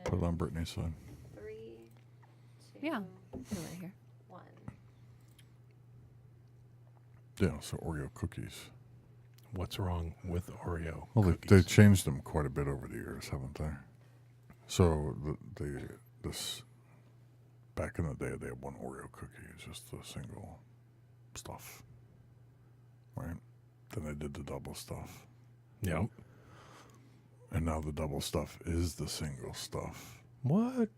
Put it on Brittany's side. 3, 2, Yeah. Put it right here. 1. Yeah, so Oreo cookies. What's wrong with Oreo Well, cookies? they've changed them quite a bit over the years, haven't they? So this back in the day, they had one Oreo cookie, it's just the single stuff, right? Then they did the double stuff, Yep. and now the double stuff is the single stuff, What?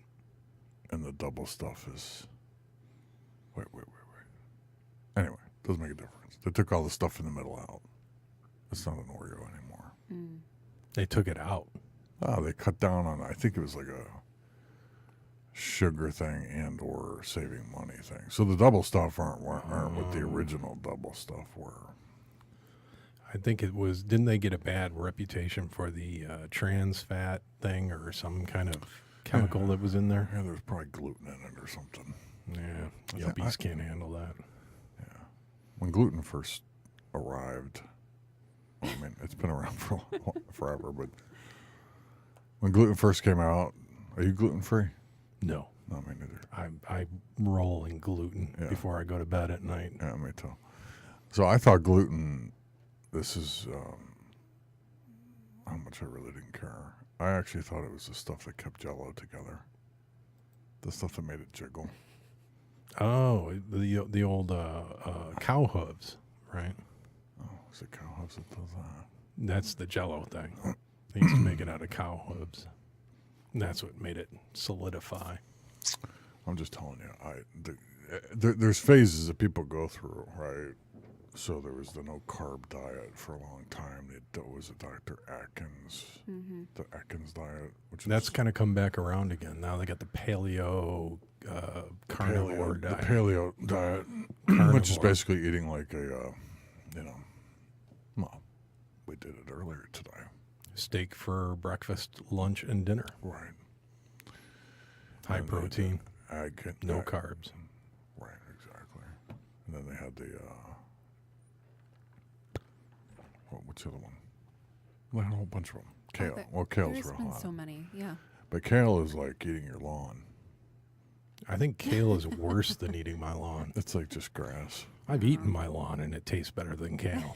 and the double stuff is wait. Anyway, doesn't make a difference. They took all the stuff in the middle out. It's not an Oreo anymore. Mm. They took it out. Oh, they cut down on. I think it was like a sugar thing and or saving money thing. So the double stuff aren't what the original double stuff were. I think it was. Didn't they get a bad reputation for the trans fat thing or some kind of chemical that was in there? Yeah, there's probably gluten in it or something. Yeah, I yuppies can't handle that. Yeah, when gluten first arrived, well, I mean it's been around for forever, but when gluten first came out, are you gluten free? No, No, me neither. I roll in gluten Yeah. before I go to bed at night. Yeah, me too. So I thought gluten. This is how much I really didn't care. I actually thought it was the stuff that kept Jell-O together. The stuff that made it jiggle. Oh, the old cow hooves, right? Oh, is it cow hooves that does that? That's the Jell-O thing. They used to make it out of cow hooves. And that's what made it solidify. I'm just telling you. There's phases that people go through, right? So there was the no carb diet for a long time. There was a Dr. Atkins, the Atkins diet, which That's is kind of come back around again. Now they got the paleo carnivore diet. The paleo diet, Carnivore. which is basically eating like a, well, we did it earlier today. Steak for breakfast, lunch, and dinner. Right. High And protein, no ag- carbs. Right, exactly. And then they had the, what's the other one? They had a whole bunch of them. Kale. Well, kale's There's real been hot. so many. Yeah. But kale is like eating your lawn. I think kale is worse than eating my lawn. It's like just grass. I've eaten my lawn, and it tastes better than kale.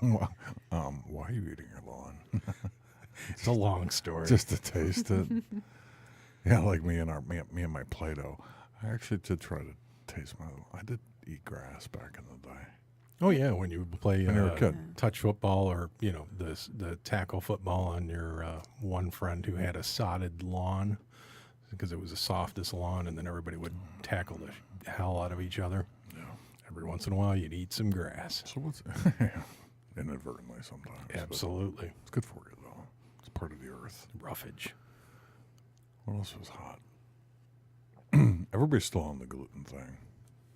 Why are you eating your lawn? It's a long story. Just to taste it. Yeah, like me and my Play-Doh. I actually did try to taste I did eat grass back in the day. Oh yeah, when you play When you were a kid. touch football or the tackle football on your one friend who had a sodded lawn because it was the softest lawn, and then everybody would tackle the hell out of each other. Yeah. Every once in a while, you'd eat some grass. So what's inadvertently sometimes. but Absolutely, it's good for you though. It's part of the earth. roughage. What else was hot? Everybody's still on the gluten thing.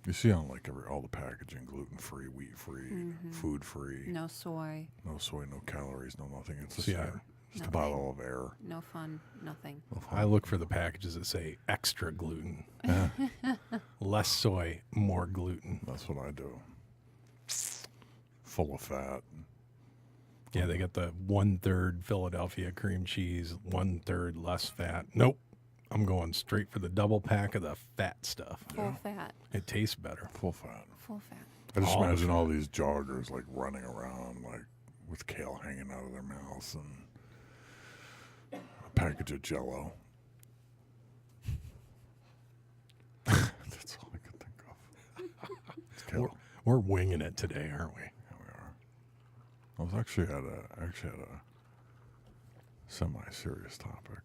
You see on like all the packaging, gluten-free, wheat-free, food-free, No soy. no soy, no calories, no nothing. It's just, See, just a Nothing. bottle of air. No fun. Nothing. I look for the packages that say extra gluten, less soy, more gluten. That's what I do. Full of fat. Yeah, they got the 1/3 Philadelphia cream cheese, 1/3 less fat. Nope. I'm going straight for the double pack of the fat stuff. Full fat. It tastes better. Full fat. Full fat. I just All the imagine all these joggers like running around like with kale hanging out of their mouths and a package of Jell-O. That's all I could think of. It's kale. We're winging it today, aren't we? Yeah, we are. I was actually at a semi-serious topic.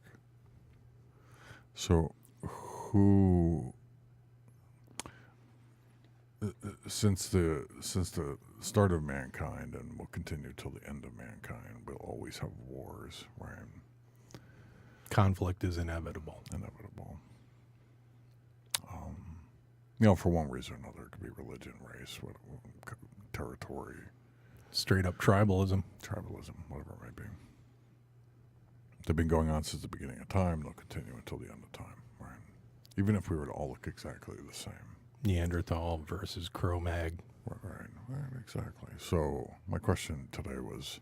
So, who since the start of mankind and will continue till the end of mankind, we'll always have wars, right? Conflict is inevitable. Inevitable. For one reason or another, it could be religion, race, territory, Straight up tribalism. tribalism, whatever it may be. They've been going on since the beginning of time. They'll continue until the end of time, right? Even if we were to all look exactly the same. Neanderthal versus Cro-Mag. Right, exactly. So my question today was,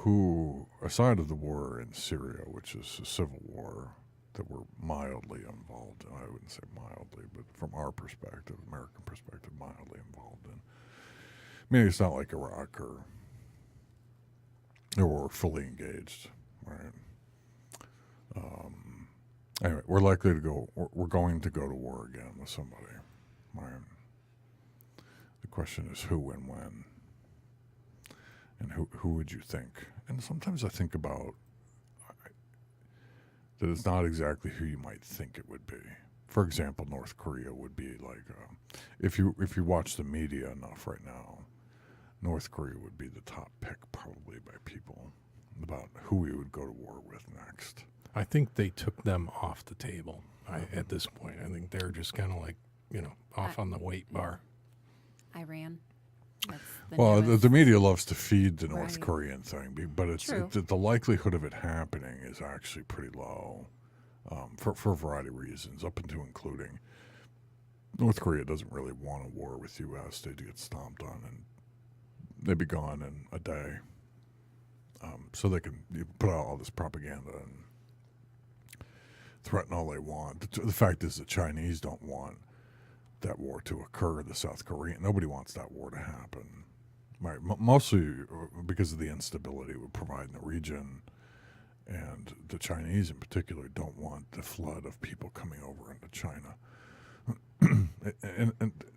who, aside of the war in Syria, which is a civil war that we're mildly involved in, I wouldn't say mildly, but from our perspective, American perspective, mildly involved in. I mean, it's not like Iraq or we're fully engaged, right? Anyway, we're likely to go. We're going to go to war again with somebody, right? The question is who and when, and who would you think? And sometimes I think about that it's not exactly who you might think it would be. For example, North Korea would be like, if you watch the media enough right now, North Korea would be the top pick probably by people about who we would go to war with next. I think they took them off the table at this point. I think they're just kind of like, off on the weight bar. Iran. That's Well, newest. the media loves to feed the North Right. Korean thing, but True. the likelihood of it happening is actually pretty low for a variety of reasons, up into including North Korea doesn't really want a war with U.S. They'd get stomped on, and they'd be gone in a day. So they can put out all this propaganda and threaten all they want. The fact is the Chinese don't want that war to occur. The South Korean, nobody wants that war to happen, right? Mostly because of the instability it would provide in the region, and the Chinese in particular don't want the flood of people coming over into China.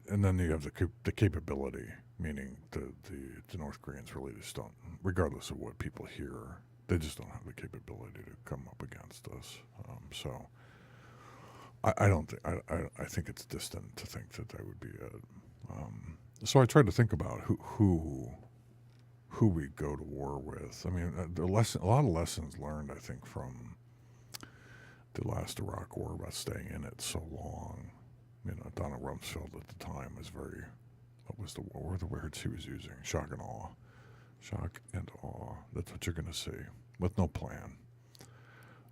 and then you have the capability, meaning the North Koreans really just don't, regardless of what people hear, they just don't have the capability to come up against us. So I don't think I think it's distant to think that that would be it. So I tried to think about who we go to war with. I mean, a lot of lessons learned, I think, from the last Iraq War about staying in it so long. Donald Rumsfeld at the time was very, what were the words he was using? Shock and awe. Shock and awe. That's what you're going to see, with no plan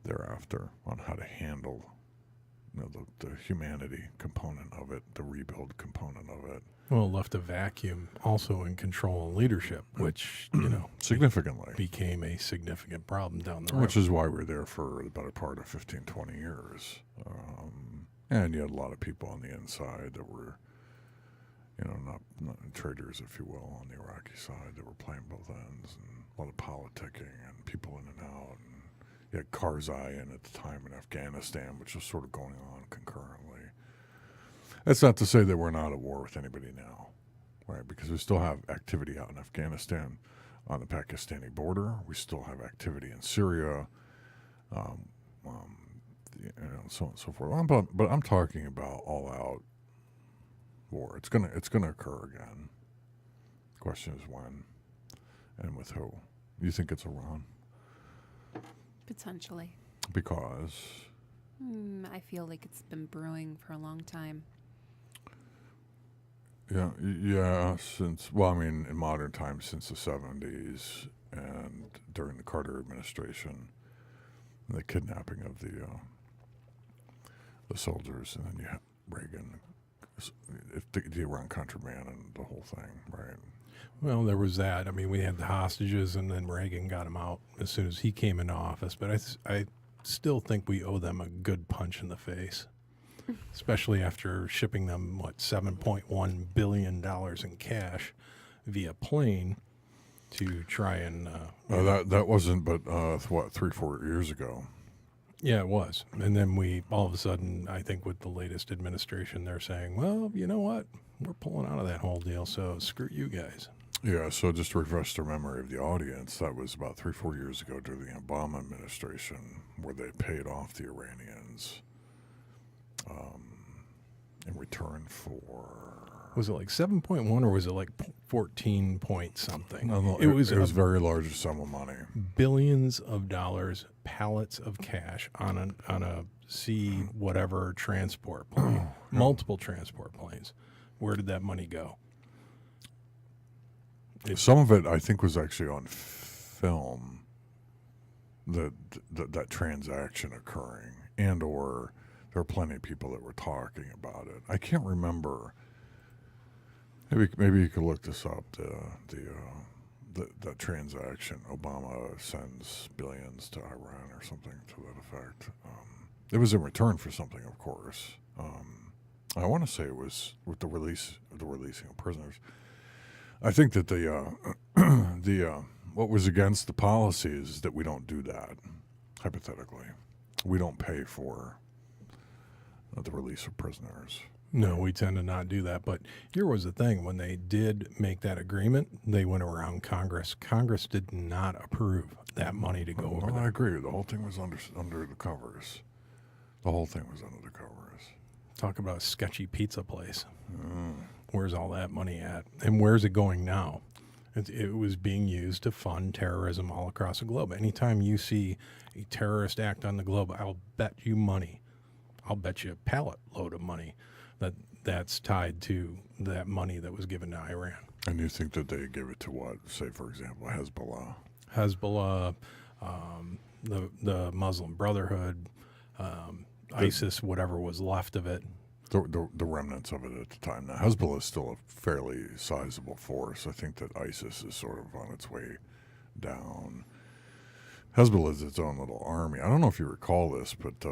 thereafter on how to handle the humanity component of it, the rebuild component of it. Well, left a vacuum also in control and leadership, which, significantly became a significant problem down the road. Which is why we're there for the better part of 15, 20 years. And you had a lot of people on the inside that were, not traitors, if you will, on the Iraqi side that were playing both ends, and a lot of politicking and people in and out. And you had Karzai in at the time in Afghanistan, which was sort of going on concurrently. That's not to say that we're not at war with anybody now, right? Because we still have activity out in Afghanistan on the Pakistani border. We still have activity in Syria, so on and so forth. But I'm talking about all-out war. It's gonna occur again. The question is when and with who. You think it's Iran? Potentially. Because I feel like it's been brewing for a long time. yeah, in modern times, since the 70s and during the Carter administration, the kidnapping of the soldiers, and then you have Reagan, the Iran contraband and the whole thing, right? Well, there was that. I mean, we had the hostages, and then Reagan got them out as soon as he came into office. But I still think we owe them a good punch in the face, especially after shipping them, $7.1 billion in cash via plane to try and... that wasn't but, 3-4 years ago. Yeah, it was. And then we, all of a sudden, I think with the latest administration, they're saying, well, you know what? We're pulling out of that whole deal, so screw you guys. Yeah, so just to refresh the memory of the audience, that was about 3-4 years ago during the Obama administration, where they paid off the Iranians in return for... Was it like 7.1 or was it like 14 point something? No, it was a very large sum of money. Billions of dollars, pallets of cash on a sea whatever transport plane, multiple transport planes. Where did that money go? Some of it, I think, was actually on film. That transaction occurring, and or there were plenty of people that were talking about it. I can't remember. Maybe you could look this up. that transaction. Obama sends billions to Iran or something to that effect. It was in return for something, of course. I want to say it was with the releasing of prisoners. I think that what was against the policy is that we don't do that. Hypothetically, we don't pay for the release of prisoners. No, we tend to not do that. But here was the thing. When they did make that agreement, they went around Congress. Congress did not approve that money to go over I there. agree. The whole thing was under the covers. The whole thing was under the covers. Talk about a sketchy pizza place. Where's all that money at? And where's it going now? It was being used to fund terrorism all across the globe. Anytime you see a terrorist act on the globe, I'll bet you money. I'll bet you a pallet load of money that's tied to that money that was given to Iran. And you think that they give it to what? Say, for example, Hezbollah. Hezbollah, the Muslim Brotherhood, ISIS, whatever was left of it. The remnants of it at the time. Now, Hezbollah is still a fairly sizable force. I think that ISIS is sort of on its way down. Hezbollah is its own little army. I don't know if you recall this, but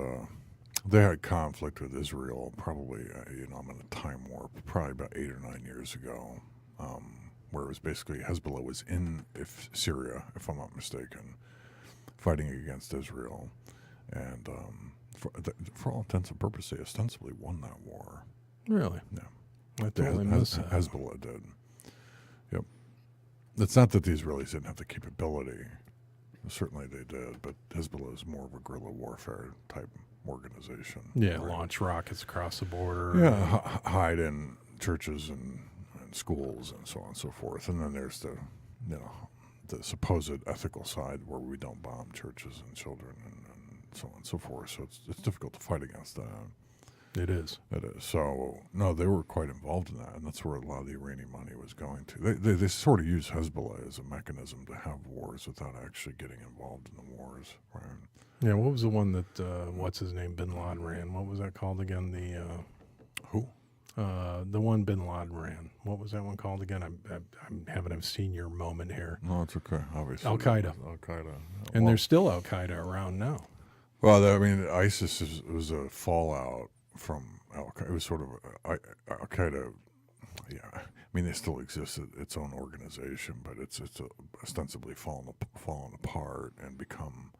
they had conflict with Israel probably, I'm in a time warp, probably about 8 or 9 years ago, where it was basically Hezbollah was in Syria, if I'm not mistaken, fighting against Israel. And for all intents and purposes, they ostensibly won that war. Really? Yeah. I totally missed that. Hezbollah did. Yep. It's not that the Israelis didn't have the capability. Certainly they did, but Hezbollah is more of a guerrilla warfare type organization. Yeah, right? launch rockets across the border. Yeah, hide in churches and schools and so on and so forth. And then there's the supposed ethical side where we don't bomb churches and children and so on and so forth. So it's difficult to fight against that. It is. It is. So, no, they were quite involved in that, and that's where a lot of the Iranian money was going to. They sort of use Hezbollah as a mechanism to have wars without actually getting involved in the wars, right? Yeah, what was the one that, what's his name, Bin Laden ran? What was that called again? Who? The one Bin Laden ran. What was that one called again? I'm having a senior moment here. No, it's okay, obviously. Al-Qaeda. Al-Qaeda. And there's still Al-Qaeda around now. Well, I mean, ISIS was a fallout from Al-Qaeda. It was sort of Al-Qaeda. Yeah, I mean, they still exist as its own organization, but it's ostensibly fallen apart and become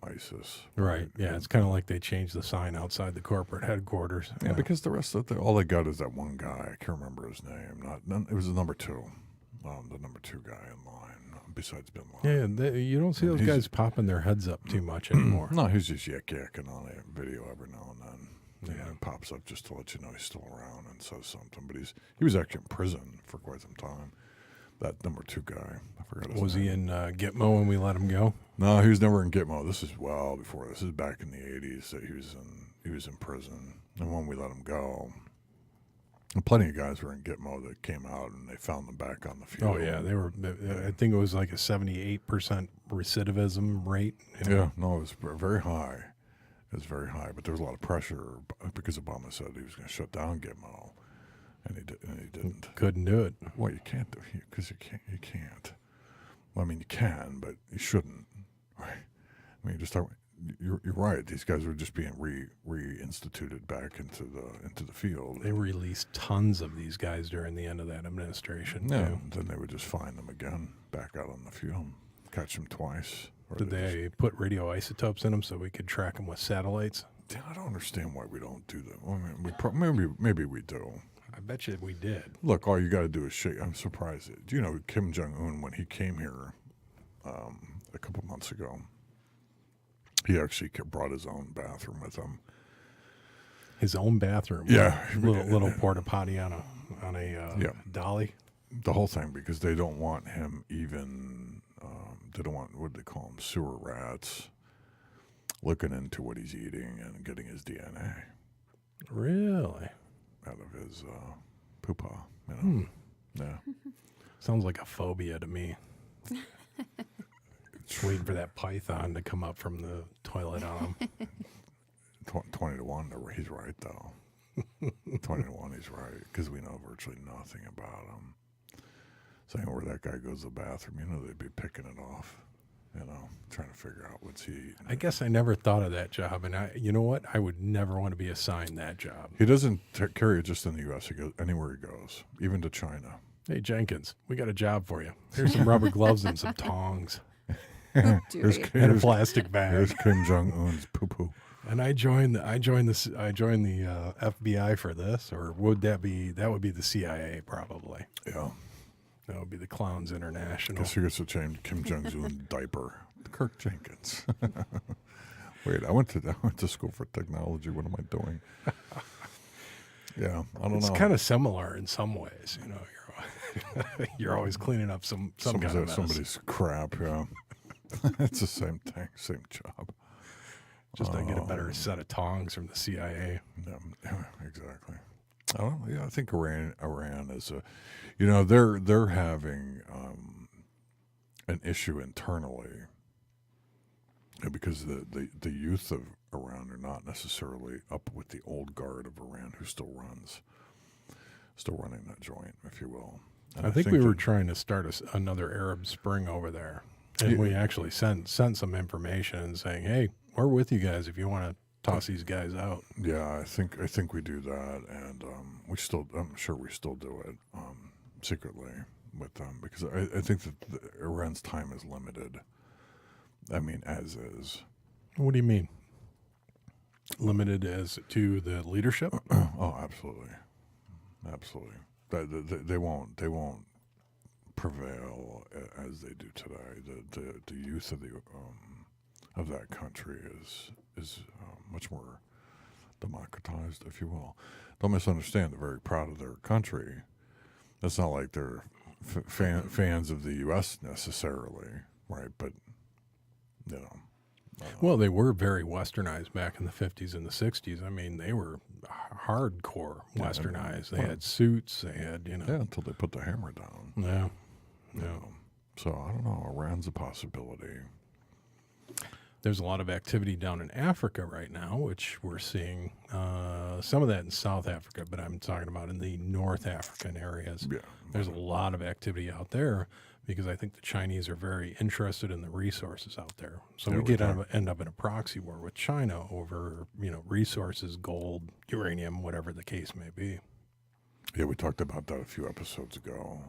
ISIS. Right. Yeah, it's kind of like they changed the sign outside the corporate headquarters. Yeah, because the rest of all they got is that one guy. I can't remember his name. It was the number 2, the number 2 guy in line. Besides Bin Laden. Yeah, you don't see those guys popping their heads up too much anymore. No, he's just yakking on a video every now and then. Yeah, it pops up just to let you know he's still around and says something. But he was actually in prison for quite some time. That number 2 guy, I forgot his name. Was he in Gitmo when we let him go? No, he was never in Gitmo. This is well before. This is back in the 80s that he was in prison. And when we let him go, plenty of guys were in Gitmo that came out and they found them back on the field. Oh yeah, they were. I think it was like a 78% recidivism rate. Yeah, no, it was very high. It was very high, but there was a lot of pressure because Obama said he was going to shut down Gitmo, and he didn't. Couldn't do it. Well, you can't do it because you can't. Well, I mean, you can, but you shouldn't. Right? I mean, you're right. These guys were just being reinstituted back into the field. They released tons of these guys during the end of that administration. Yeah, too. then they would just find them again back out on the field, catch them twice. Did they put radioisotopes in them so we could track them with satellites? I don't understand why we don't do that. I mean, maybe we do. I bet you we did. Look, all you got to do is shake. I'm surprised. Do you know Kim Jong-un, when he came here a couple months ago, he actually brought his own bathroom with him. His own bathroom? Yeah. Little porta potty on a dolly? The whole thing, because they don't want him even, they don't want, what do they call them, sewer rats, looking into what he's eating and getting his DNA. Really? Out of his poo-pah, you know? Yeah. Sounds like a phobia to me. Waiting for that python to come up from the toilet on him. 20 to 1, he's right, though. 20 to 1, he's right, because we know virtually nothing about him. saying where that guy goes to the bathroom, they'd be picking it off, trying to figure out what's he eating. I guess I never thought of that job, and you know what? I would never want to be assigned that job. He doesn't carry it just in the U.S. He goes anywhere he goes, even to China. Hey, Jenkins, we got a job for you. Here's some rubber gloves and some tongs Here's, Dude. and a plastic bag. here's Kim Jong Un's poo poo. And I joined the FBI for this, or that would be the CIA probably. Yeah, That would be the Clowns International. guess he gets to change Kim Jong Un's diaper. Kirk Jenkins. Wait, I went to school for technology. What am I doing? Yeah, I don't It's know. kind of similar in some ways, You're always cleaning up some kind of mess. Somebody's crap. Yeah, it's the same thing, same job. Just to get a better set of tongs from the CIA. Yeah, exactly. I don't know. Yeah, I think Iran is they're having an issue internally because the youth of Iran are not necessarily up with the old guard of Iran who still running that joint, if you will. And I think we were that- trying to start another Arab Spring over there. And we actually sent some information saying, hey, we're with you guys if you want to toss these guys out. Yeah, I think we do that, and I'm sure we still do it secretly with them because I think that Iran's time is limited. I mean, as is. What do you mean? Limited as to the leadership? Oh, absolutely. They won't prevail as they do today. The youth of that country is much more democratized, if you will. Don't misunderstand. They're very proud of their country. It's not like they're fans of the U.S. necessarily, right? But Well, they were very westernized back in the 50s and the 60s. I mean, they were hardcore westernized. They had suits. They had, yeah, until they put the hammer down. Yeah. So I don't know. Iran's a possibility. There's a lot of activity down in Africa right now, which we're seeing some of that in South Africa, but I'm talking about in the North African areas. Yeah. There's a lot of activity out there because I think the Chinese are very interested in the resources out there. So Yeah, we we could end up in a proxy war with China over, resources, gold, uranium, whatever the case may be. Yeah, we talked about that a few episodes ago.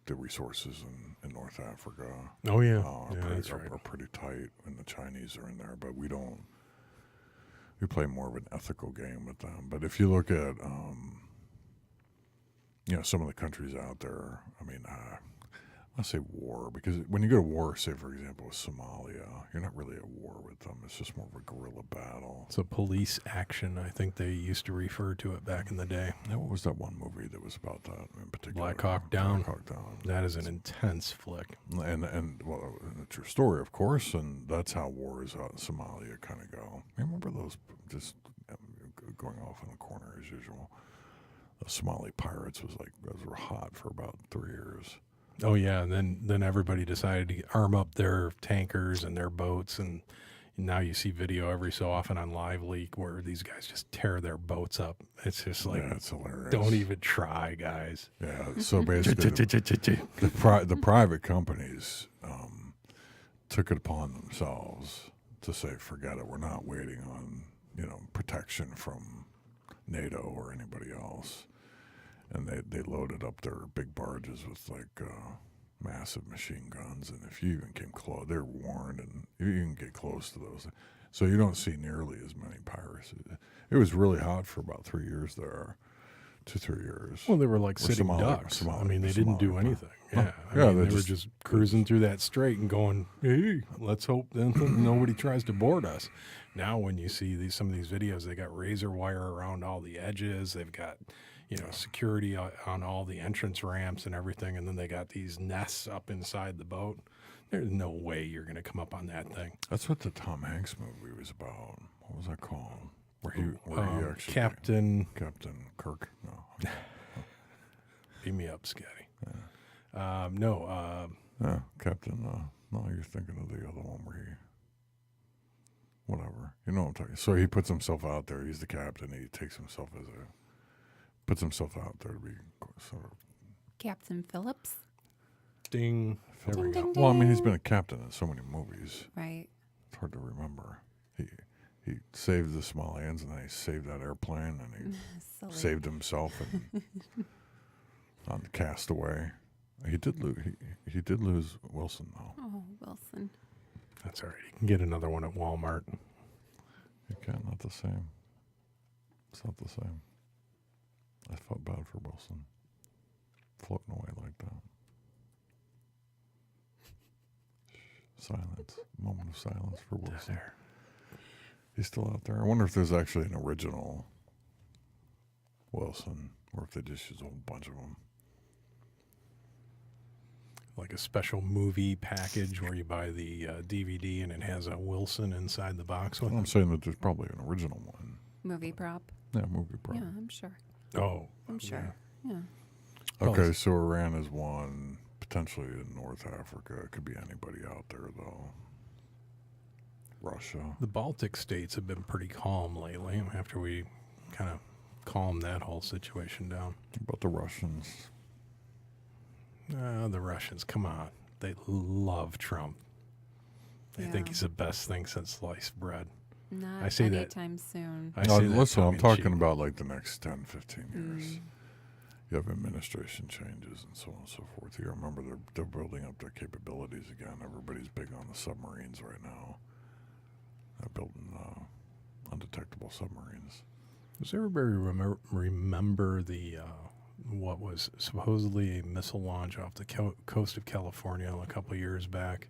The resources in North Africa Oh, yeah. are, Yeah, pretty, that's right. are pretty tight, and the Chinese are in there, but we don't. We play more of an ethical game with them. But if you look at, some of the countries out there, I mean, I say war because when you go to war, say for example with Somalia, you're not really at war with them. It's just more of a guerrilla battle. So police action, I think they used to refer to it back in the day. Now, what was that one movie that was about that in particular? Black Hawk Down. Black Hawk Down. That is an intense flick. And well, a true story, of course, and that's how wars out in Somalia kind of go. You remember those just going off in the corner as usual? The Somali pirates those were hot for about 3 years. Oh yeah, and then everybody decided to arm up their tankers and their boats, and now you see video every so often on Live Leak where these guys just tear their boats up. It's just like, Yeah, it's hilarious. don't even try, guys. Yeah, so basically, the private companies took it upon themselves to say, "Forget it. We're not waiting on protection from NATO or anybody else." And they loaded up their big barges with massive machine guns, and if you even came close, they're warned, and you can get close to those. So you don't see nearly as many pirates. It was really hot for about 3 years there, 2-3 years. Well, they were like Or sitting Somali- ducks. Somali- I mean, they didn't do Somali- anything. Huh. Yeah, Yeah, I mean, they they were just- just cruising through that strait and going, "Hey, let's hope then nobody tries to board us." Now, when you see some of these videos, they got razor wire around all the edges. They've got security on all the entrance ramps and everything, and then they got these nests up inside the boat. There's no way you're going to come up on that thing. That's what the Tom Hanks movie was about. What was that called? Where he actually Captain Kirk. No. Beat me up, Scotty. No, Yeah, Captain. No, you're thinking of the other one where he. Whatever. You know what I'm talking. So he puts himself out there. He's the captain. He puts himself out there to be sort of. Captain Phillips? Ding. There we Ding, go. ding, Well, I mean, he's been ding. a captain in so many movies. Right. It's hard to remember. He saved the Somalians, and then he saved that airplane, and he Silly. saved himself on Castaway. He did lose. He did lose Wilson though. Oh, Wilson. That's all right. You can get another one at Walmart. You can't. Not the same. It's not the same. I felt bad for Wilson, floating away like that. Silence. Moment of silence for Wilson. There. He's still out there. I wonder if there's actually an original Wilson, or if they just use a whole bunch of them. Like a special movie package where you buy the DVD and it has a Wilson inside the box with I'm it. saying that there's probably an original one. Movie prop. Yeah, movie probably. Yeah, I'm sure. Oh. I'm sure. Yeah. Okay, so Iran is one, potentially in North Africa. It could be anybody out there, though. Russia. The Baltic states have been pretty calm lately after we kind of calmed that whole situation down. What about the Russians? The Russians, come on. They love Trump. They think Yeah. he's the best thing since sliced bread. Not I say that- anytime soon. I say that Listen, I'm talking tongue-in-cheek. about like the next 10, 15 years. You have administration changes and so on and so forth. You remember they're building up their capabilities again. Everybody's big on the submarines right now. They're building undetectable submarines. Does everybody remember the what was supposedly a missile launch off the coast of California a couple of years back?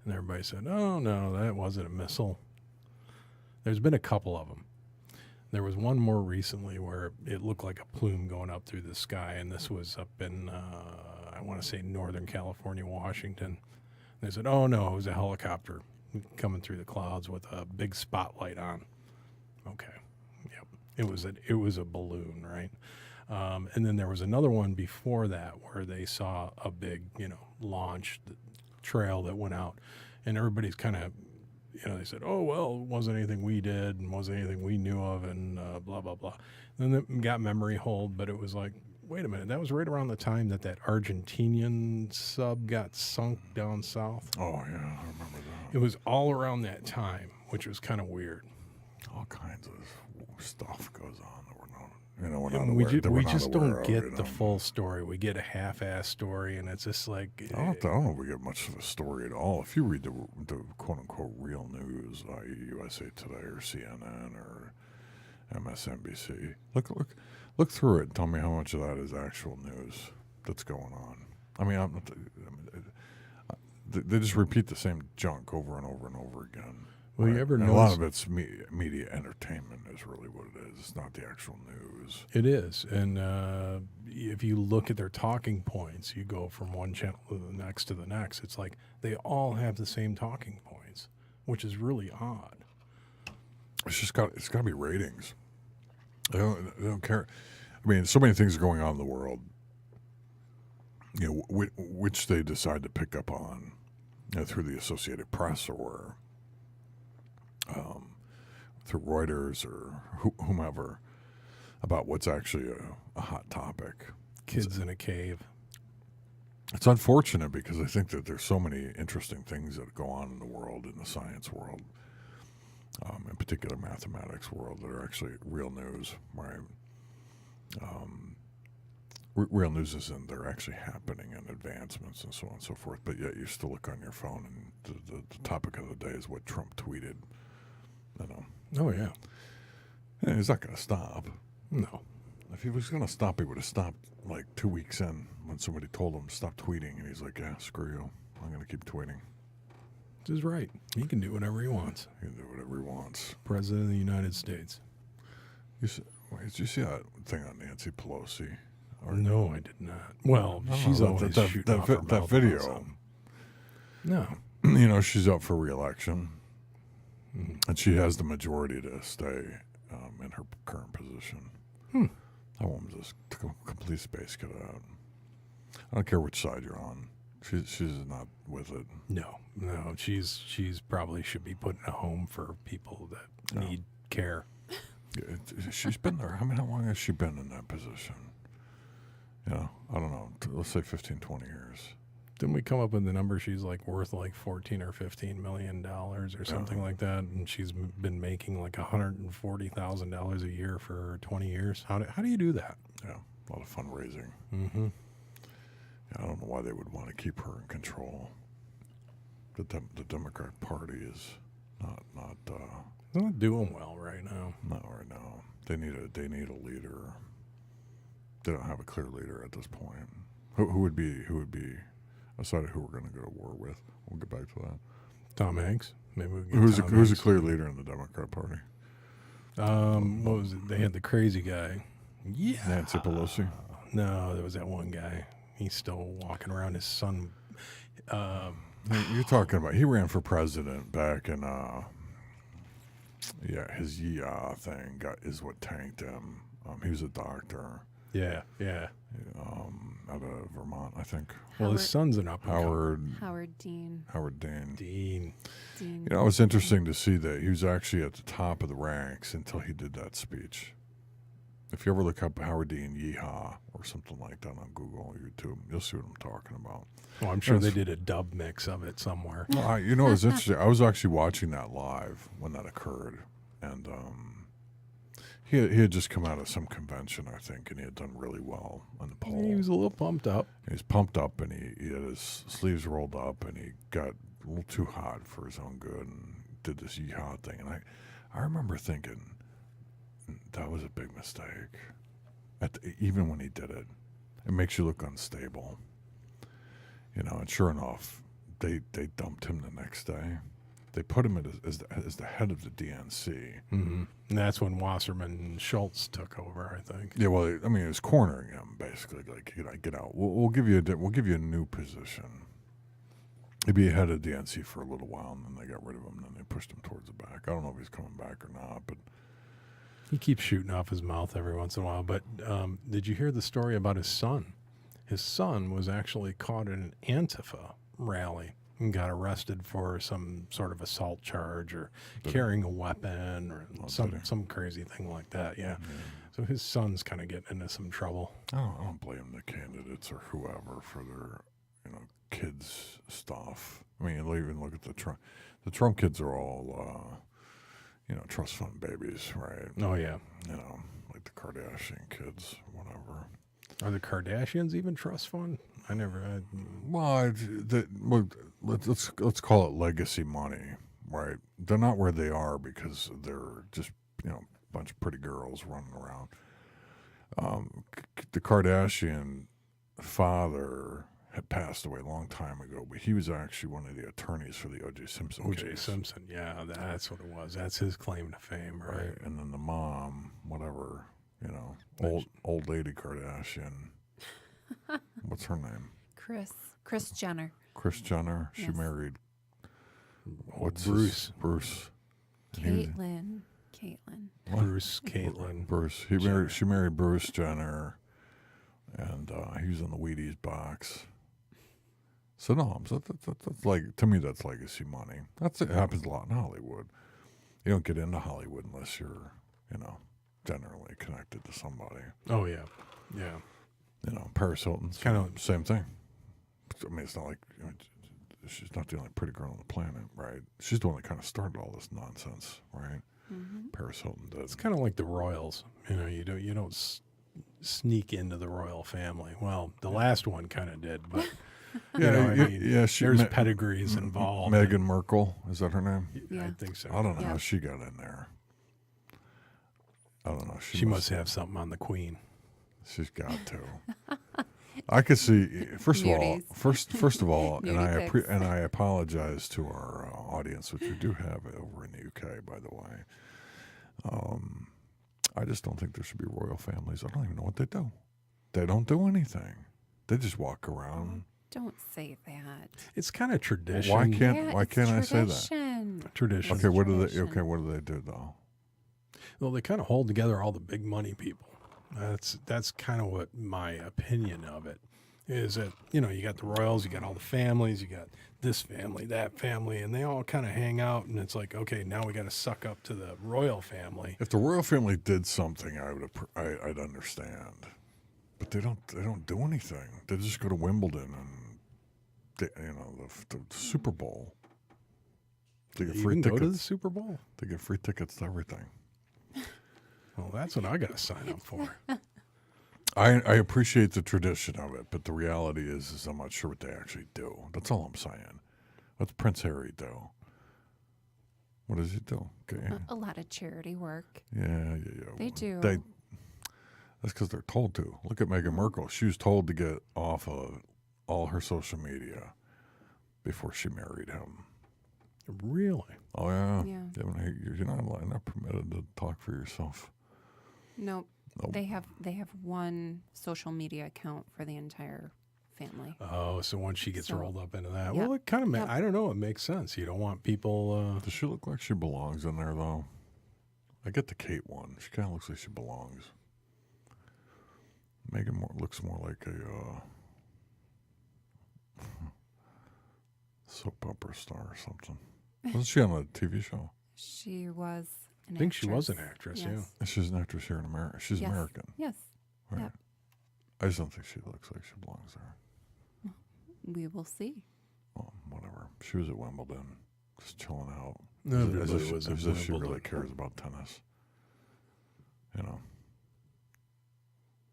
And everybody said, oh, no, that wasn't a missile. There's been a couple of them. There was one more recently where it looked like a plume going up through the sky, and this was up in, I want to say, Northern California, Washington. They said, oh, no, it was a helicopter coming through the clouds with a big spotlight on. Okay. Yep. It was a balloon, right? And then there was another one before that where they saw a big, launch trail that went out, and everybody's kind of, they said, oh, well, it wasn't anything we did and wasn't anything we knew of and blah, blah, blah. And then it got memory hold, but it was like, wait a minute, that was right around the time that Argentinian sub got sunk down south. Oh, yeah, I remember that. It was all around that time, which was kind of weird. All kinds of stuff goes on that we're not, we're not And aware, we not just aware don't of, get the full story. We get a half-ass story, and it's just like... I don't know if we get much of a story at all. If you read the quote-unquote real news, i.e. USA Today or CNN or MSNBC, look through it and tell me how much of that is actual news that's going on. I mean, they just repeat the same junk over and over and over again. Well, you ever and notice... a lot of it's media entertainment is really what it is. It's not the actual news. It is. And if you look at their talking points, you go from one channel to the next. It's like they all have the same talking points, which is really odd. It's got to be ratings. They don't care. I mean, so many things are going on in the world, which they decide to pick up on through the Associated Press or through Reuters or whomever, about what's actually a hot topic. Kids in a cave. It's unfortunate because I think that there's so many interesting things that go on in the world, in the science world, in particular mathematics world, that are actually real news, right? Real news is in they're actually happening and advancements and so on and so forth, but yet you still look on your phone and the topic of the day is what Trump tweeted. Oh, yeah. Yeah, he's not going to stop. No. If he was going to stop, he would have stopped like 2 weeks in when somebody told him to stop tweeting, and he's like, yeah, screw you. I'm going to keep tweeting. This is right. He can do whatever he wants. He can do whatever he wants. President of the United States. Did you see that thing on Nancy Pelosi? No, I did not. Well, she's always shooting off her mouth video. about something. No. She's up for re-election, and she has the majority to stay in her current position. That woman just took a complete space cadet. I don't care which side you're on. She's not with it. No. She's probably should be put in a home for people that need care. She's been there. I mean, how long has she been in that position? I don't know. Let's say 15, 20 years. Didn't we come up with the number? She's like worth like $14 or $15 million or something like that, and she's been making like $140,000 a year for 20 years. How do you do that? Yeah, a lot of fundraising. Mm-hmm. I don't know why they would want to keep her in control. The Democrat Party is not They're not doing well right now. not right now. They need a leader. They don't have a clear leader at this point. Who would be aside of who we're going to go to war with? We'll get back to that. Tom Hanks. Maybe we can get Who's Tom a Hanks. clear leader in the Democrat Party? What was it? They had the crazy guy. Yeah. Nancy Pelosi. No, there was that one guy. He's still walking around. His son. You're talking about he ran for president back in his thing is what tanked him. He was a doctor. Yeah. Out of Vermont, I think. Well, his son's an up Howard Dean. Dean. You know, it was interesting to see that he was actually at the top of the ranks until he did that speech. If you ever look up Howard Dean Yeehaw or something like that on Google or YouTube, you'll see what I'm talking about. Well, I'm sure they did a dub mix of it somewhere. Well, you know, it was interesting. I was actually watching that live when that occurred, and he had just come out of some convention, I think, and he had done really well on the poll. He was a little pumped up. He was pumped up, and he had his sleeves rolled up, and he got a little too hot for his own good and did this yeehaw thing. And I remember thinking that was a big mistake. Even when he did it, it makes you look unstable. You know, and sure enough, they dumped him the next day. They put him as the head of the DNC. Mm-hmm. And that's when Wasserman and Schultz took over, I think. Yeah, well, I mean, it was cornering him basically. Like, get out. We'll give you a new position. He'd be head of DNC for a little while, and then they got rid of him. And then they pushed him towards the back. I don't know if he's coming back or not, but he keeps shooting off his mouth every once in a while. But did you hear the story about his son? His son was actually caught at an Antifa rally and got arrested for some sort of assault charge or carrying a weapon or some crazy thing like that. Yeah. So his son's kind of getting into some trouble. I don't blame the candidates or whoever for their, kids stuff. I mean, even look at the Trump. The Trump kids are all, trust fund babies, right? Oh yeah. Like the Kardashian kids, whatever. Are the Kardashians even trust fund? Let's call it legacy money, right? They're not where they are because they're just a bunch of pretty girls running around. The Kardashian father had passed away a long time ago, but he was actually one of the attorneys for the O.J. Simpson case. O.J. Simpson, yeah, that's what it was. That's his claim to fame, right? And then the mom, whatever, old lady Kardashian. What's her name? Kris Jenner. Kris Jenner. Yes. She married. What's Bruce? Bruce. Caitlyn. Bruce. Caitlyn. Bruce. She married Bruce Jenner, and he was in the Wheaties box. So no, that's like, to me, that's legacy money. It happens a lot in Hollywood. You don't get into Hollywood unless you're, generally connected to somebody. Oh yeah, yeah. Paris Hilton's kind of same thing. I mean, it's not like she's not the only pretty girl on the planet, right? She's the one that kind of started all this nonsense, right? Mm-hmm. Paris Hilton did. It's kind of like the royals. You don't sneak into the royal family. Well, the last one kind of did, but there's pedigrees involved. Meghan Markle, is that her name? Yeah. I think so. I don't know how she got in there. I don't know. She must have something on the Queen. She's got to. I could see. First of all, and I apologize to our audience, which we do have over in the UK, by the way. I just don't think there should be royal families. I don't even know what they do. They don't do anything. They just walk around. Don't say that. It's kind of tradition. Why can't I say that? Tradition. Okay, what do they do though? Well, they kind of hold together all the big money people. That's kind of what my opinion of it is. That you got the royals, you got all the families, you got this family, that family, and they all kind of hang out. And it's like, okay, now we got to suck up to the royal family. If the royal family did something, I'd understand. But they don't do anything. They just go to Wimbledon and the Super Bowl. They get You free can tickets. go to the Super Bowl? They get free tickets to everything. Well, that's what I got to sign up for. I appreciate the tradition of it, but the reality is I'm not sure what they actually do. That's all I'm saying. What's Prince Harry do? What does he do? Okay. A lot of charity work. Yeah. They do. That's because they're told to. Look at Meghan Markle. She was told to get off of all her social media before she married him. Really? Oh, yeah. Yeah. You're not permitted to talk for yourself. Nope. Nope. They have one social media account for the entire family. Oh, so once she gets rolled up into that, Yep. well, it kind of, Yep. I don't know, it makes sense. You don't want people. Does she look like she belongs in there, though? I get the Kate one. She kind of looks like she belongs. Meghan looks more like a soap opera star or something. Wasn't she on a TV show? She was an I think she was an actress. actress, Yes. She's an actress here in America. She's Yes. American. Yes. Right. Yep. I just don't think she looks like she belongs there. We will see. Well, whatever. She was at Wimbledon, just chilling out. No, as everybody if, was as at if she really Wimbledon. cares about tennis. You know.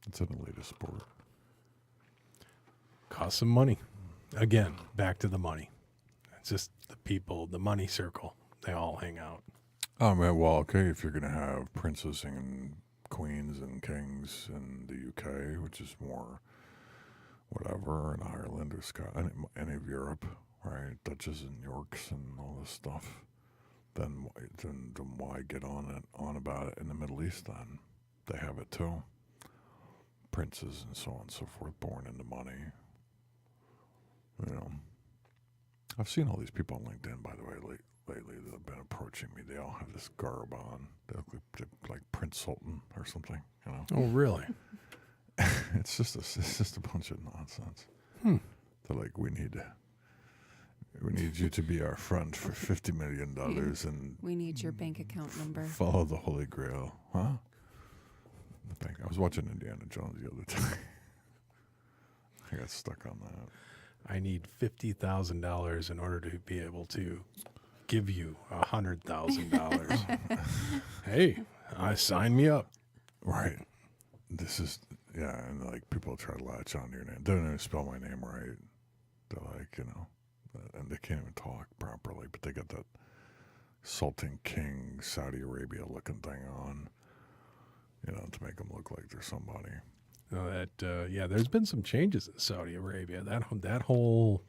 It's an elitist sport. Cost some money. Again, back to the money. It's just the people, the money circle. They all hang out. Oh, man, well, okay, if you're going to have princes and queens and kings in the UK, which is more whatever, in Ireland or Scotland, any of Europe, right, Duchess and Yorks and all this stuff, then why get on about it in the Middle East then? They have it too. Princes and so on and so forth, born into money. You know, I've seen all these people on LinkedIn, by the way, lately that have been approaching me. They all have this garb on. They look like Prince Sultan or something, you know. Oh, really? It's just a bunch of nonsense. Hmm. They're like, we need you to be our friend for $50 million and We need your bank account number. follow the Holy Grail. Huh? The bank. I was watching Indiana Jones the other day. I got stuck on that. I need $50,000 in order to be able to give you $100,000. Hey, sign me up. Right. This is, yeah, and like people try to latch on to your name. They don't even spell my name right. They're like, you know, and they can't even talk properly, but they got that Sultan King Saudi Arabia looking thing on, you know, to make them look like they're somebody. There's been some changes in Saudi Arabia. That whole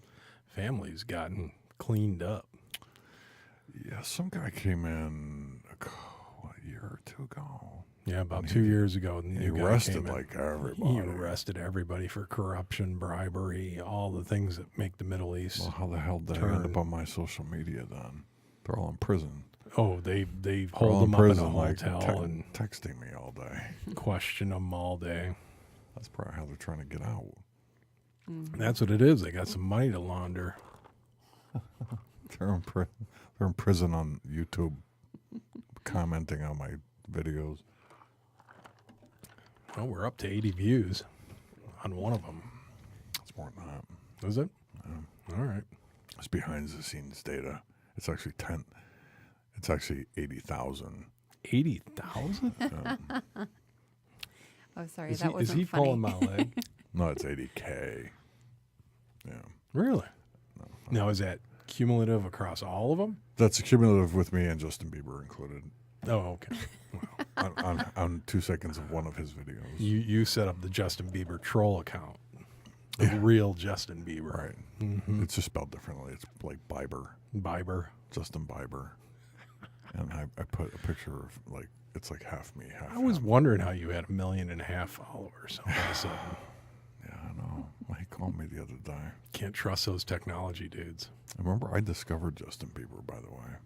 family's gotten cleaned up. Yeah, some guy came in a year or two ago. Yeah, about 2 years ago. He arrested like everybody. He arrested everybody for corruption, bribery, all the things that make the Middle East. Well, how the hell did they end up on my social media then? They're all in prison. Oh, they They're all hold them up in a like, hotel and texting me all day. question them all day. That's probably how they're trying to get out. That's what it is. They got some money to launder. They're in prison on YouTube, commenting on my videos. Well, we're up to 80 views on one of them. It's more than that. Is it? Yeah. All right. It's behind the scenes data. It's actually 10. It's actually 80,000. 80,000? Oh, sorry, Is that he wasn't funny. pulling my leg? No, it's 80K. Yeah. Really? Now, is that cumulative across all of them? That's cumulative with me and Justin Bieber included. Oh, okay. on 2 seconds of one of his videos. You set up the Justin Bieber troll account. The real Justin Bieber. Right. Mm-hmm. It's just spelled differently. It's like Bieber. Bieber. Justin Bieber. And I put a picture of like, it's like half me, half I was him. wondering how you had 1.5 million followers all of a sudden. Yeah, I know. He called me the other day. Can't trust those technology dudes. I remember I discovered Justin Bieber, by the way.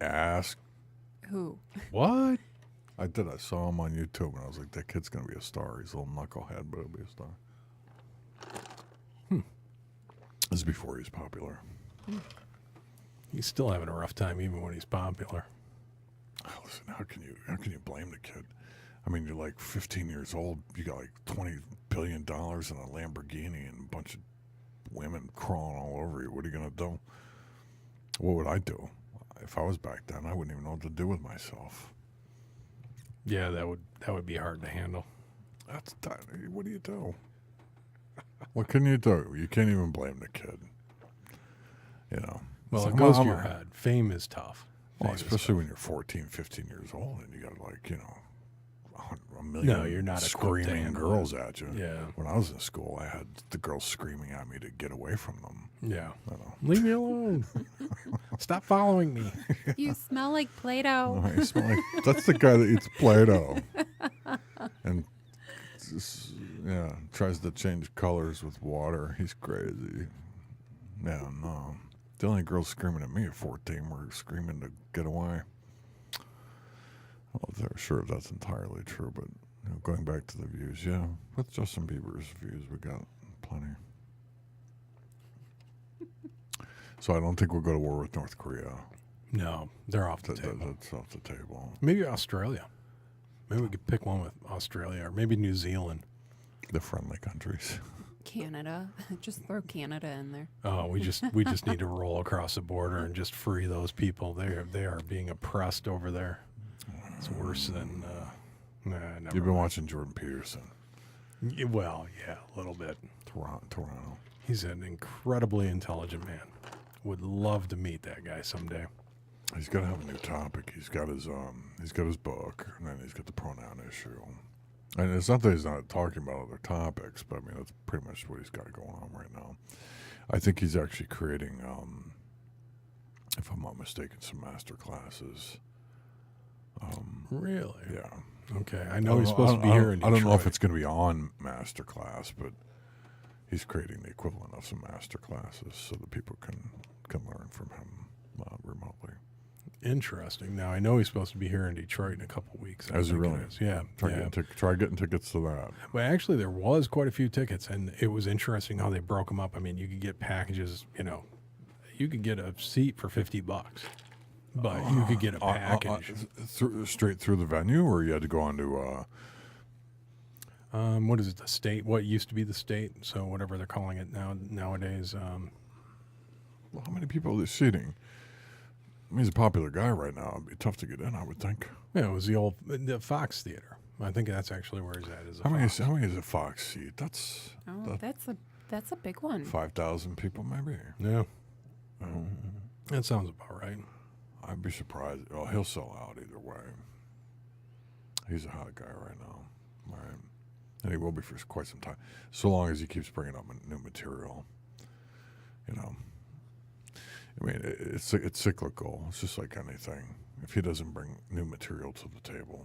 Ask. Who? What? I did. I saw him on YouTube, and I was like, that kid's going to be a star. He's a little knucklehead, but he'll be a star. This is before he was popular. He's still having a rough time even when he's popular. Listen, how can you blame the kid? I mean, you're like 15 years old. You got like $20 billion in a Lamborghini and a bunch of women crawling all over you. What are you going to do? What would I do? If I was back then, I wouldn't even know what to do with myself. Yeah, that would be hard to handle. What do you do? What can you do? You can't even blame the kid. You know. Well, So it goes to your head. Fame is tough. Well, Fame is especially tough. when you're 14, 15 years old and you got a million No, you're not equipped to screaming handle girls at you. Yeah. When I was in school, I had the girls screaming at me to get away from them. Yeah. You know. Leave me alone. Stop following me. You smell like Play-Doh. I smell like that's the guy that eats Play-Doh and tries to change colors with water. He's crazy. Yeah, no. The only girls screaming at me at 14 were screaming to get away. Well, they're sure that's entirely true, but going back to the views, yeah, with Justin Bieber's views, we got plenty. So I don't think we'll go to war with North Korea. No, they're off the table. That's off the table. Maybe Australia. Maybe we could pick one with Australia or maybe New Zealand. The friendly countries. Canada. Just throw Canada in there. Oh, we just need to roll across the border and just free those people. They are being oppressed over there. It's worse than. Never You've been watching Jordan Peterson. Well, yeah, a little bit. Toronto. He's an incredibly intelligent man. Would love to meet that guy someday. He's got to have a new topic. He's got his book, and then he's got the pronoun issue. And it's not that he's not talking about other topics, but I mean that's pretty much what he's got going on right now. I think he's actually creating, if I'm not mistaken, some master classes. Really? Yeah. Okay. I know he's supposed to be here in Detroit. I don't know if it's going to be on masterclass, but he's creating the equivalent of some master classes so that people can learn from him remotely. Interesting. Now, I know he's supposed to be here in Detroit in a couple of weeks. Is he really? Yeah. Try getting tickets to that. Well, actually, there was quite a few tickets, and it was interesting how they broke them up. I mean, you could get packages, you could get a seat for $50, but you could get a package. Straight through the venue, or you had to go on to... what is it, the state? What used to be the state, so whatever they're calling it nowadays. Well, how many people are they seating? I mean, he's a popular guy right now. It'd be tough to get in, I would think. Yeah, it was the Fox Theater. I think that's actually where he's at. How many is a Fox seat? That's a big one. 5,000 people, maybe. Yeah, that sounds about right. I'd be surprised. Well, he'll sell out either way. He's a hot guy right now, right? And he will be for quite some time, so long as he keeps bringing up new material. I mean, it's cyclical. It's just like anything. If he doesn't bring new material to the table,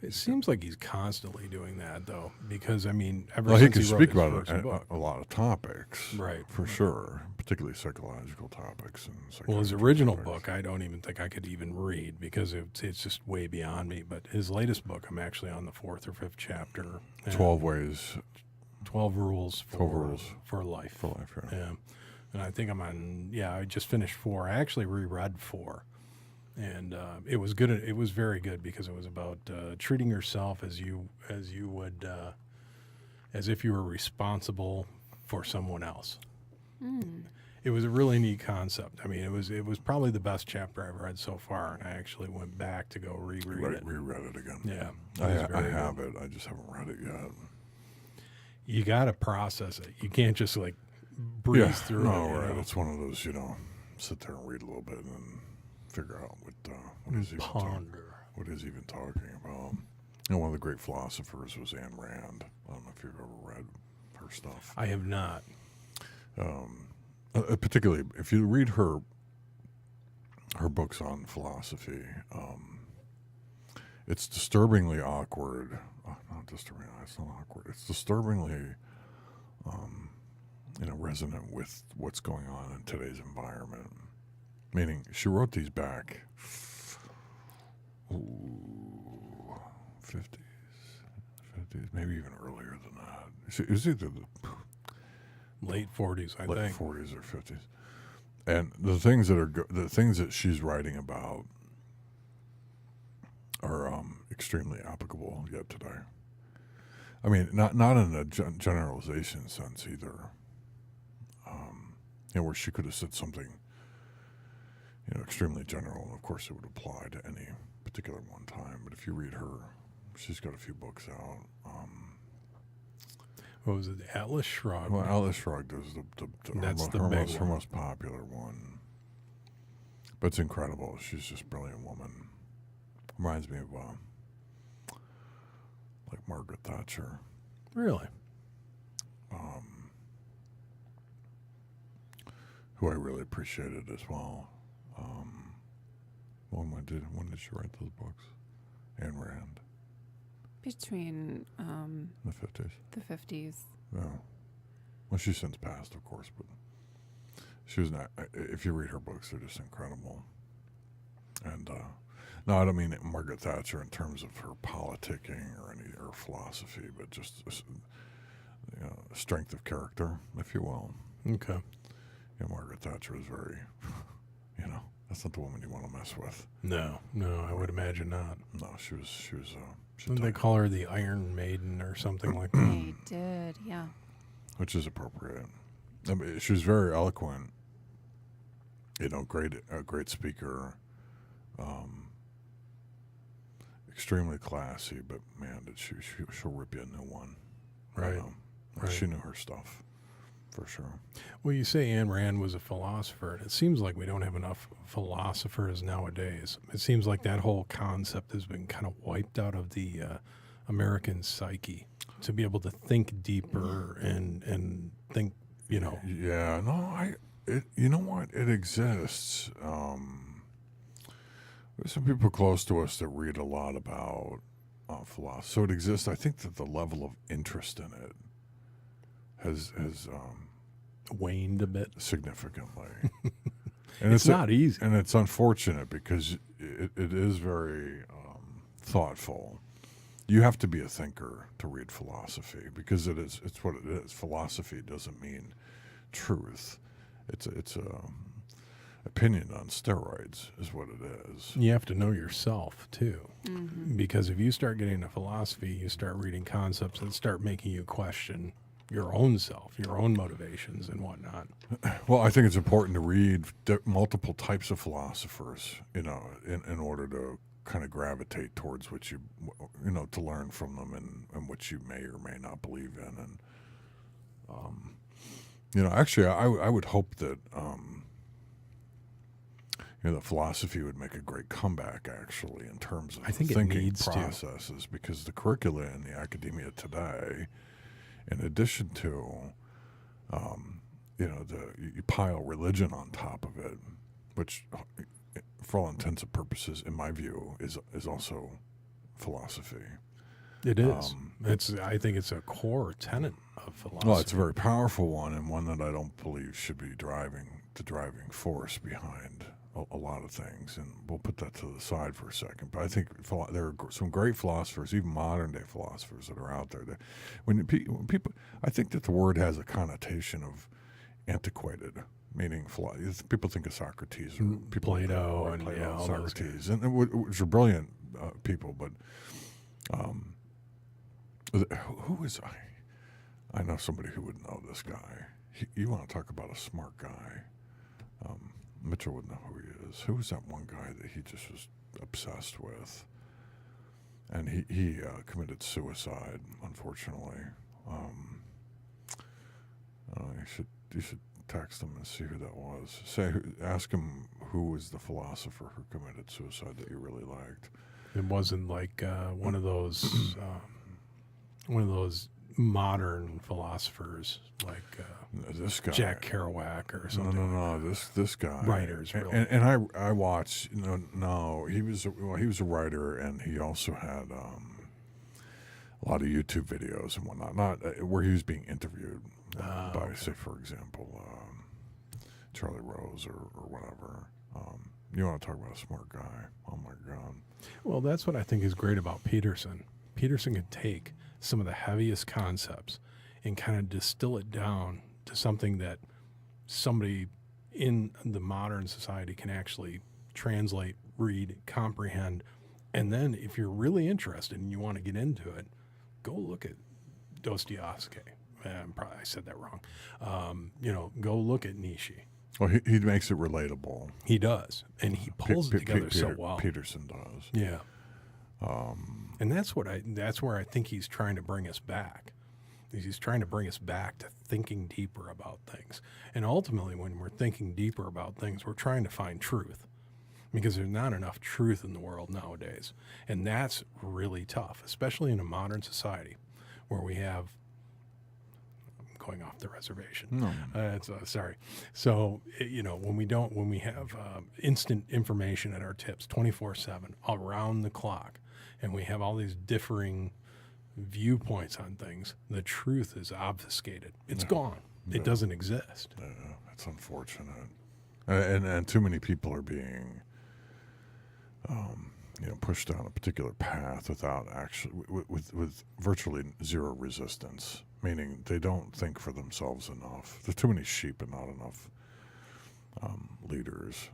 it seems like he's constantly doing that, though, because I mean, he can speak about a lot of topics, right? For sure, particularly psychological topics and. His original book, I don't even think I could even read because it's just way beyond me. But his latest book, I'm actually on the 4th or 5th chapter. 12 ways. 12 rules for life. For life, yeah. And I think I'm on. Yeah, I just finished 4. I actually reread 4. And it was good. It was very good because it was about treating yourself as you would, as if you were responsible for someone else. It was a really neat concept. I mean, it was probably the best chapter I've read so far, and I actually went back to go reread it. Reread it again. Yeah, I have it. I just haven't read it yet. You got to process it. You can't just breeze through it. No, right. It's one of those, sit there and read a little bit and then figure out what is even talking about. One of the great philosophers was Ayn Rand. I don't know if you've ever read her stuff. I have not. Particularly if you read her books on philosophy, it's disturbingly awkward. Not disturbing. It's not awkward. It's disturbingly, resonant with what's going on in today's environment. Meaning, she wrote these back, 50s, maybe even earlier than that. It was either the late 40s, I think. Late 40s or 50s. And the things that she's writing about are extremely applicable yet today. I mean, not in a generalization sense either. where she could have said something, extremely general, and of course it would apply to any particular one time. But if you read her, she's got a few books out. What was it? Atlas Shrugged. Well, Atlas Shrugged is her most popular one. But it's incredible. She's just a brilliant woman. Reminds me of like Margaret Thatcher. Really? Who I really appreciated as well. When did she write those books? Ayn Rand. Between The 50s. the 50s. Yeah. Well, she's since passed, of course, but she was not. If you read her books, they're just incredible. And no, I don't mean Margaret Thatcher in terms of her politicking or her philosophy, but just strength of character, if you will. Okay. Margaret Thatcher was very, that's not the woman you want to mess with. No, I would imagine not. No, she was. Didn't they call her the Iron Maiden or something like that? They did, yeah. Which is appropriate. I mean, she was very eloquent. A great speaker. Extremely classy, but man, she'll rip you a new one. Right. Right. She knew her stuff, for sure. Well, you say Ayn Rand was a philosopher, and it seems like we don't have enough philosophers nowadays. It seems like that whole concept has been kind of wiped out of the American psyche, to be able to think deeper and think, Yeah, no, you know what? It exists. There's some people close to us that read a lot about philosophy. So it exists. I think that the level of interest in it has waned a bit significantly. And it's not easy. And it's unfortunate because it is very thoughtful. You have to be a thinker to read philosophy because it's what it is. Philosophy doesn't mean truth. It's opinion on steroids is what it is. You have to know yourself too, Mm-hmm. because if you start getting into philosophy, you start reading concepts that start making you question your own self, your own motivations and whatnot. Well, I think it's important to read multiple types of philosophers, in order to kind of gravitate towards what you to learn from them and what you may or may not believe in. And, actually, I would hope that, that philosophy would make a great comeback, actually, in terms of thinking processes, because the curricula in the academia today, in addition to, you pile religion on top of it, which, for all intents and purposes, in my view, is also philosophy. It is. I think it's a core tenet of philosophy. Well, it's a very powerful one, and one that I don't believe should be the driving force behind a lot of things. And we'll put that to the side for a second. But I think there are some great philosophers, even modern day philosophers, that are out there. When people, I think that the word has a connotation of antiquated, meaning people think of Socrates or people Plato like and Socrates, which are brilliant people. But who is I know somebody who would know this guy. You want to talk about a smart guy? Mitchell would know who he is. Who was that one guy that he just was obsessed with? And he committed suicide, unfortunately. You should text him and see who that was. Ask him who was the philosopher who committed suicide that you really liked. It wasn't like one of those modern philophers like this guy, Jack Kerouac or something. No. This guy, writers, really. And I watched. No, he was a writer, and he also had a lot of YouTube videos and whatnot. Not where he was being interviewed by, say, for example, Charlie Rose or whatever. You want to talk about a smart guy? Oh my God! Well, that's what I think is great about Peterson. Peterson could take some of the heaviest concepts and kind of distill it down to something that somebody in the modern society can actually translate, read, comprehend. And then if you're really interested and you want to get into it, go look at Dostoevsky. I said that wrong. Go look at Nishi. Well, he makes it relatable. He does, and he pulls it together so well. Peterson does. Yeah. And that's where I think he's trying to bring us back. He's trying to bring us back to thinking deeper about things. And ultimately, when we're thinking deeper about things, we're trying to find truth, because there's not enough truth in the world nowadays. And that's really tough, especially in a modern society where we have, I'm going off the reservation. No. Sorry. So, when we have instant information at our tips 24/7 around the clock, and we have all these differing viewpoints on things, the truth is obfuscated. It's gone. It doesn't exist. It's unfortunate. And too many people are being pushed down a particular path without actually, with virtually zero resistance, meaning they don't think for themselves enough. There's too many sheep and not enough leaders.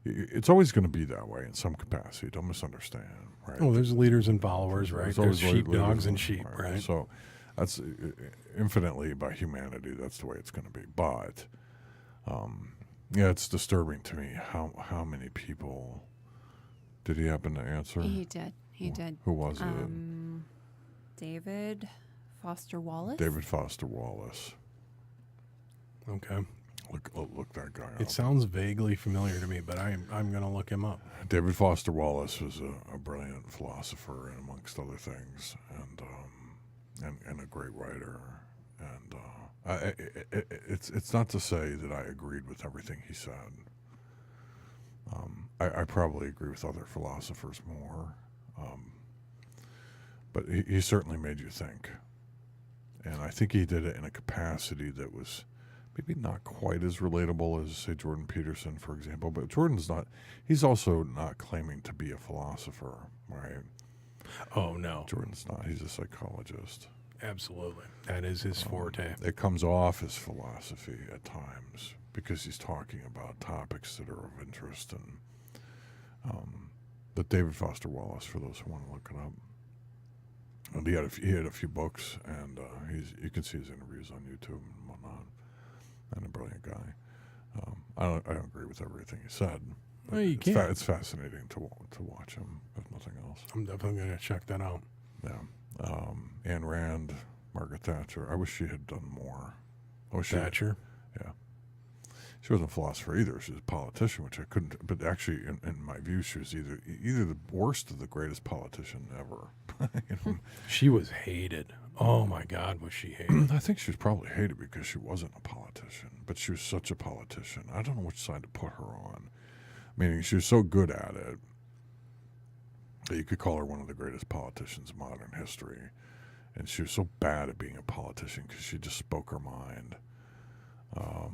It's always going to be that way in some capacity. Don't misunderstand, right? Oh, there's leaders and followers, right? There's sheepdogs and leaders, sheep, right? So that's infinitely by humanity. That's the way it's going to be. But it's disturbing to me how many people. Did he happen to answer? He did. He did. Who was it? David Foster Wallace. David Foster Wallace. Okay. Look that guy up. It sounds vaguely familiar to me, but I'm going to look him up. David Foster Wallace was a brilliant philosopher, and amongst other things, and a great writer. And it's not to say that I agreed with everything he said. I probably agree with other philosophers more, but he certainly made you think. And I think he did it in a capacity that was maybe not quite as relatable as, say, Jordan Peterson, for example. But he's also not claiming to be a philosopher, right? Oh, no. Jordan's not. He's a psychologist. Absolutely. That is his forte. It comes off as philosophy at times because he's talking about topics that are of interest. But David Foster Wallace, for those who want to look it up, and he had a few books, and you can see his interviews on YouTube and whatnot. And a brilliant guy. I don't agree with everything he said. Well, you can't. It's fascinating to watch him, if nothing else. I'm definitely going to check that out. Yeah. Ayn Rand, Margaret Thatcher. I wish she had done more. Thatcher? Yeah. She wasn't a philosopher either. She was a politician, which I couldn't. But actually, in my view, she was either the worst or the greatest politician ever. She was hated. Oh my God, was she hated? I think she was probably hated because she wasn't a politician, but she was such a politician. I don't know which side to put her on. Meaning, she was so good at it that you could call her one of the greatest politicians in modern history. And she was so bad at being a politician because she just spoke her mind. Well,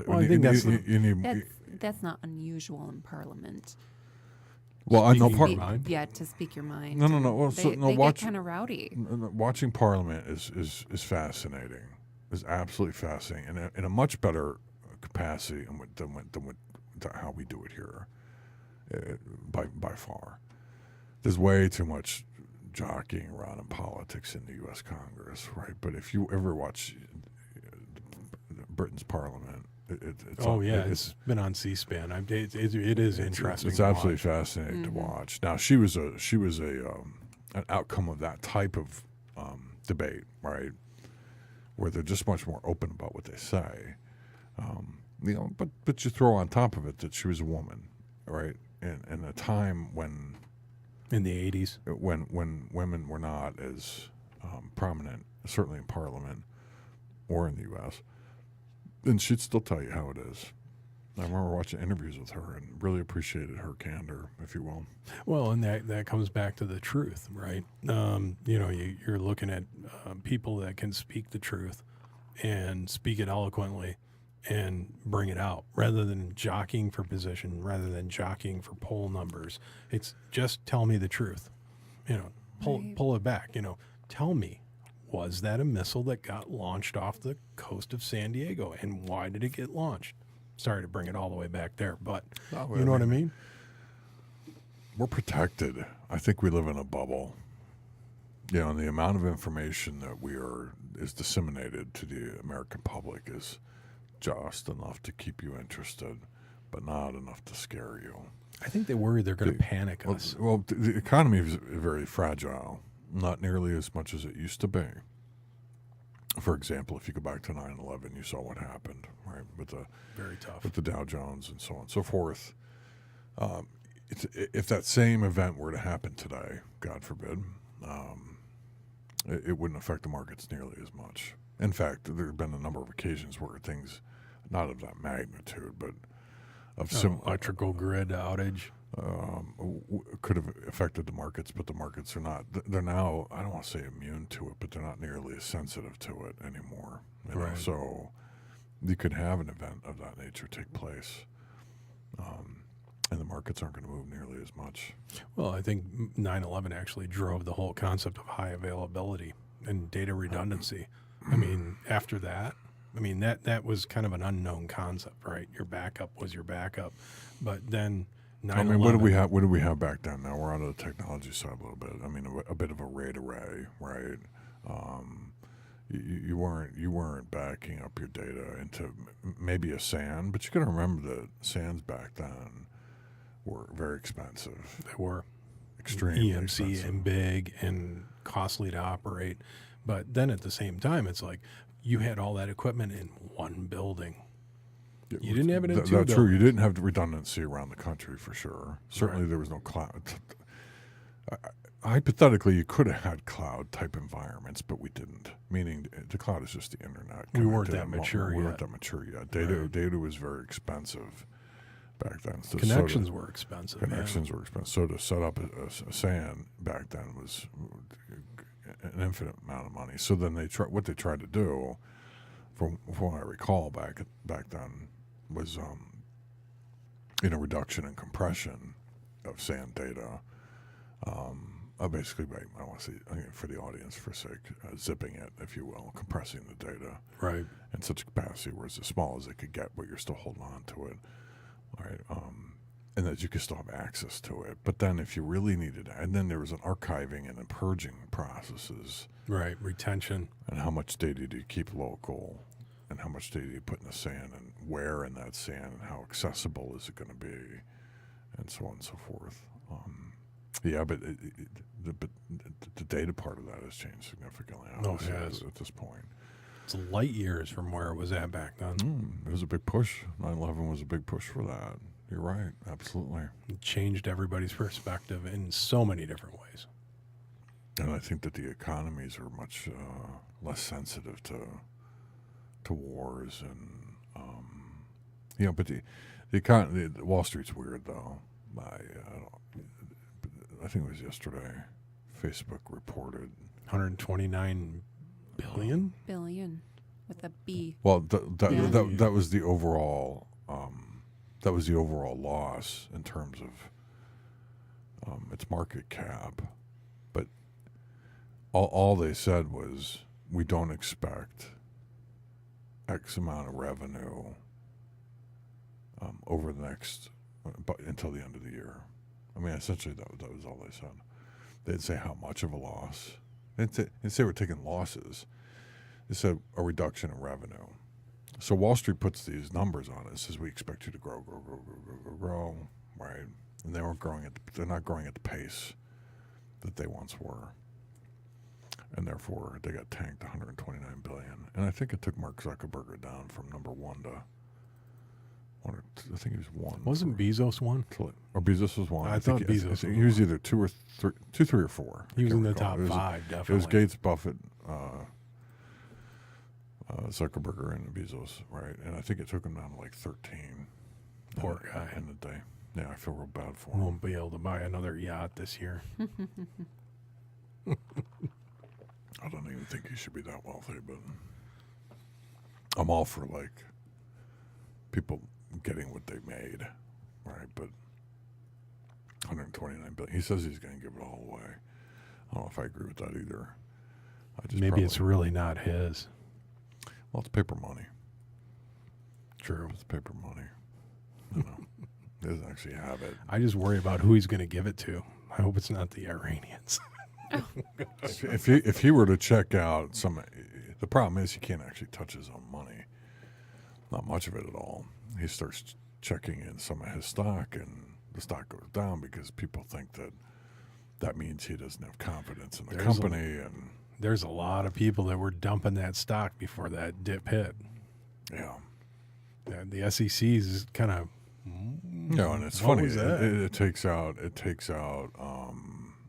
I think that's not unusual in Parliament. Well, I know To speak your mind. No. Well, they get kind of rowdy. Watching Parliament is fascinating. Is absolutely fascinating, and in a much better capacity than how we do it here, by far. There's way too much jockeying around in politics in the U.S. Congress, right? But if you ever watch Britain's Parliament, it's been on C-SPAN. It is interesting. It's absolutely fascinating to watch. Now, she was an outcome of that type of debate, right? Where they're just much more open about what they say, but you throw on top of it that she was a woman, right? In a time when in the 80s, when women were not as prominent, certainly in Parliament or in the U.S., and she'd still tell you how it is. I remember watching interviews with her and really appreciated her candor, if you will. Well, and that comes back to the truth, right? You're looking at people that can speak the truth and speak it eloquently and bring it out rather than jockeying for position, rather than jockeying for poll numbers. It's just tell me the truth. Pull it back. Tell me, was that a missile that got launched off the coast of San Diego, and why did it get launched? Sorry to bring it all the way back there, but you know what I mean? we're protected. I think we live in a bubble. And the amount of information that is disseminated to the American public is just enough to keep you interested, but not enough to scare you. I think they worry they're going to panic us. Well, the economy is very fragile, not nearly as much as it used to be. For example, if you go back to 9/11, you saw what happened, right? Very tough. With the Dow Jones and so on and so forth. If that same event were to happen today, God forbid, it wouldn't affect the markets nearly as much. In fact, there have been a number of occasions where things, not of that magnitude, but of electrical grid outage. Could have affected the markets, but the markets are not. They're now, I don't want to say immune to it, but they're not nearly as sensitive to it anymore. Right. So you could have an event of that nature take place, and the markets aren't going to move nearly as much. Well, I think 9/11 actually drove the whole concept of high availability and data redundancy. I mean, after that, that was kind of an unknown concept, right? Your backup was your backup, but then 9/11. What did we have back then? Now we're on the technology side a little bit. A bit of a RAID array, right? You weren't backing up your data into maybe a SAN, but you got to remember that SANs back then were very expensive. They were extremely EMC expensive. and big and costly to operate. But then at the same time, it's like you had all that equipment in one building. You didn't have it in two That's buildings. true. You didn't have redundancy around the country for sure. Certainly, there was no cloud. Hypothetically, you could have had cloud-type environments, but we didn't. Meaning, the cloud is just the internet. We weren't connected. that mature We yet. weren't that mature yet. Data was very expensive back then. So Connections were expensive. Connections were expensive. So to set up a SAN back then was an infinite amount of money. So then what they tried to do, from what I recall back then, was reduction in compression of SAN data. Basically, I don't want to say, for the audience, for sake, zipping it, if you will, compressing the data, Right. in such a capacity where it's as small as it could get, but you're still holding on to it, right? And that you could still have access to it. But then, if you really needed it, and then there was an archiving and a purging processes, Right. Retention. and how much data do you keep local, and how much data do you put in the SAN, and where in that SAN, and how accessible is it going to be, and so on and so forth. But the data part of that has changed significantly. Obviously, it has. at this point. It's light years from where it was at back then. It was a big push. 9/11 was a big push for that. You're right. Absolutely. It changed everybody's perspective in so many different ways. And I think that the economies are much less sensitive to wars and but the economy, Wall Street's weird though. I think it was yesterday. Facebook reported 129 billion. Billion with a B. Well, Yeah. that was the overall. That was the overall loss in terms of its market cap, but all they said was we don't expect X amount of revenue over the next, but until the end of the year. Essentially that was all they said. They didn't say how much of a loss. They didn't say we're taking losses. They said a reduction in revenue. So Wall Street puts these numbers on it. It says we expect you to grow, right? And they're not growing at the pace that they once were. And therefore they got tanked to 129 billion. And I think it took Mark Zuckerberg down from number one to one or two, I think he was one. Wasn't Bezos one? Or Bezos was one. I thought Bezos was he was either two, three, or four. He was I in the can't top recall. five, It definitely. was Gates, Buffett, Zuckerberg, and Bezos, right? And I think it took him down to like 13. Poor guy. In the day. Yeah, I feel real bad for him. Won't be able to buy another yacht this year. I don't even think he should be that wealthy, but I'm all for like people getting what they made, right? But 129 billion. He says he's going to give it all away. I don't know if I agree with that either. Maybe it's really not his. Well, it's paper money. True. It's paper money. You know. He doesn't actually have it. I just worry about who he's going to give it to. I hope it's not the Iranians. If he were to check out the problem is he can't actually touch his own money. Not much of it at all. He starts checking in some of his stock, and the stock goes down because people think that means he doesn't have confidence in the company. And there's a lot of people that were dumping that stock before that dip hit. Yeah. The SEC is kind of. And it's funny. It takes out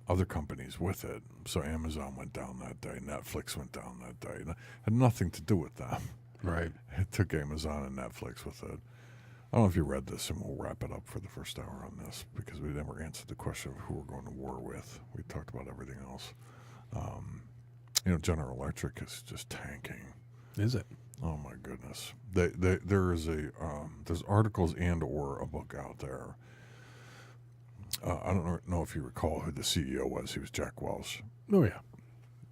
other companies with it. So Amazon went down that day. Netflix went down that day. It had nothing to do with them. Right. It took Amazon and Netflix with it. I don't know if you read this, and we'll wrap it up for the first hour on this because we never answered the question of who we're going to war with. We talked about everything else. General Electric is just tanking. Is it? Oh my goodness! There's articles and/or a book out there. I don't know if you recall who the CEO was. He was Jack Welch. Oh yeah,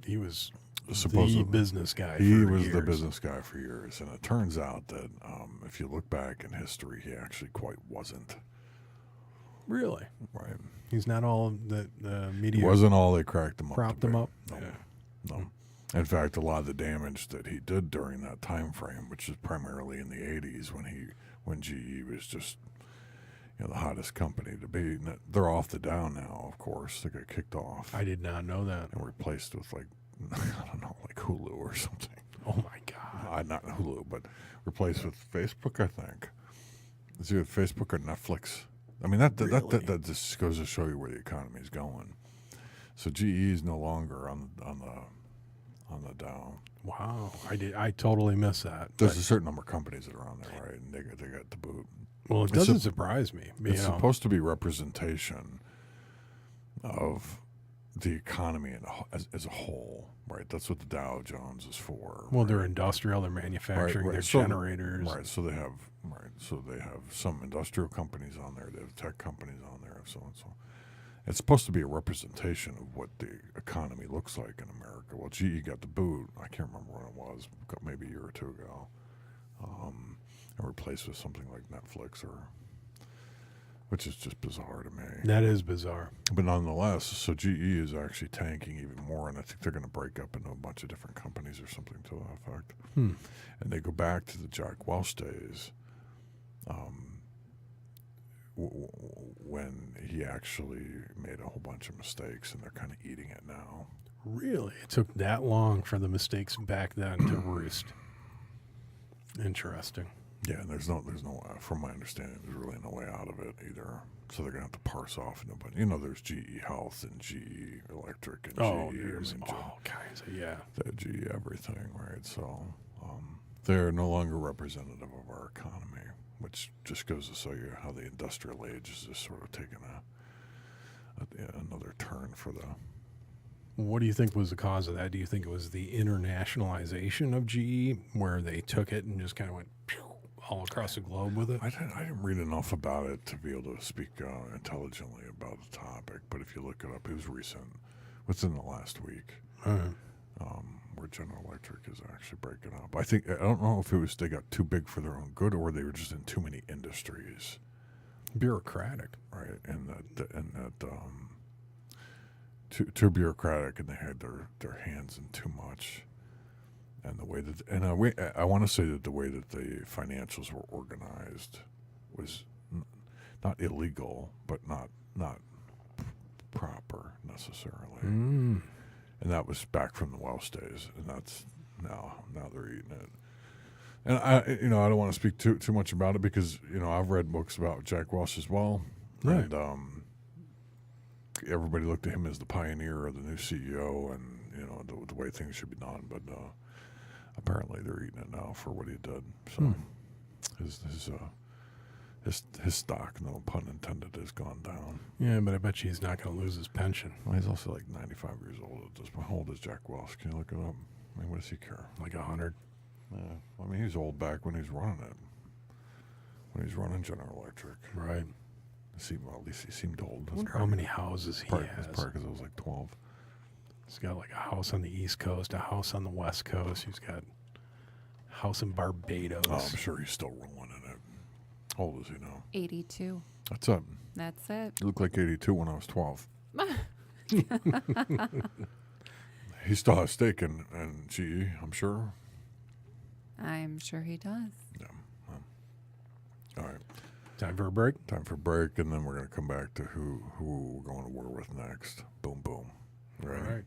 he was supposedly the business guy. He was the business guy for years, and it turns out that if you look back in history, he actually quite wasn't. Really? Right. He's not all the media. He wasn't all they cracked him up. Propped him up. No. Yeah. No. In fact, a lot of the damage that he did during that time frame, which is primarily in the 80s when GE was just the hottest company to be. And they're off the down now, of course. They got kicked off. I did not know that. And replaced with like Hulu or something. Oh my God. Not Hulu, but replaced with Facebook, I think. It's either Facebook or Netflix. I mean, that just goes to show you where the economy is going. So GE is no longer on the down. Wow, I totally missed that. There's a certain number of companies that are on there, right? And they got the boot. Well, it doesn't surprise me. It's supposed to be representation of the economy as a whole, right? That's what the Dow Jones is for. Well, right? they're industrial. They're manufacturing. Right. They're So, generators. Right. So they have some industrial companies on there. They have tech companies on there, so and so. It's supposed to be a representation of what the economy looks like in America. Well, GE got the boot. I can't remember when it was, maybe a year or two ago, and replaced with something like Netflix, which is just bizarre to me. That is bizarre. But nonetheless, so GE is actually tanking even more, and I think they're going to break up into a bunch of different companies or something to that effect. And they go back to the Jack Welch days. When he actually made a whole bunch of mistakes, and they're kind of eating it now. Really? It took that long for the mistakes back then to roost. Interesting. Yeah, and there's no, from my understanding, there's really no way out of it either. So they're going to have to parse off. But there's GE Health and GE Electric and GE. There's all kinds of, the GE everything, right? So they're no longer representative of our economy, which just goes to show you how the industrial age is just sort of taking another turn for the. What do you think was the cause of that? Do you think it was the internationalization of GE, where they took it and just kind of went all across the globe with it? I didn't read enough about it to be able to speak intelligently about the topic, but if you look it up, it was recent, within the last week, where General Electric is actually breaking up. I don't know if it was they got too big for their own good, or they were just in too many industries. Bureaucratic, right? And that too bureaucratic, and they had their hands in too much. And the way that, I want to say that the way that the financials were organized was not illegal, but not proper necessarily. And that was back from the Welch days, and that's now they're eating it. And I don't want to speak too much about it because I've read books about Jack Welch as well, right. And everybody looked at him as the pioneer of the new CEO, and the way things should be done, but. Apparently, they're eating it now for what he did. So his stock, no pun intended, has gone down. Yeah, but I bet you he's not going to lose his pension. Well, he's also like 95 years old at this point. How old is Jack Welch? Can you look it up? I mean, what does he care? Like 100. Yeah, I mean, he's old back when he was running it. When he was running General Electric, right? At least he seemed old. I wonder how many houses he has. That's probably because I was like 12. He's got like a house on the East Coast, a house on the West Coast. He's got a house in Barbados. Oh, I'm sure he's still rolling in it. How old is he now? 82. That's up. That's it. He looked like 82 when I was 12. He still has stake in GE, I'm sure. I'm sure he does. Yeah. All right. Time for a break. Time for a break, and then we're going to come back to who we're going to war with next. Boom, boom. All right.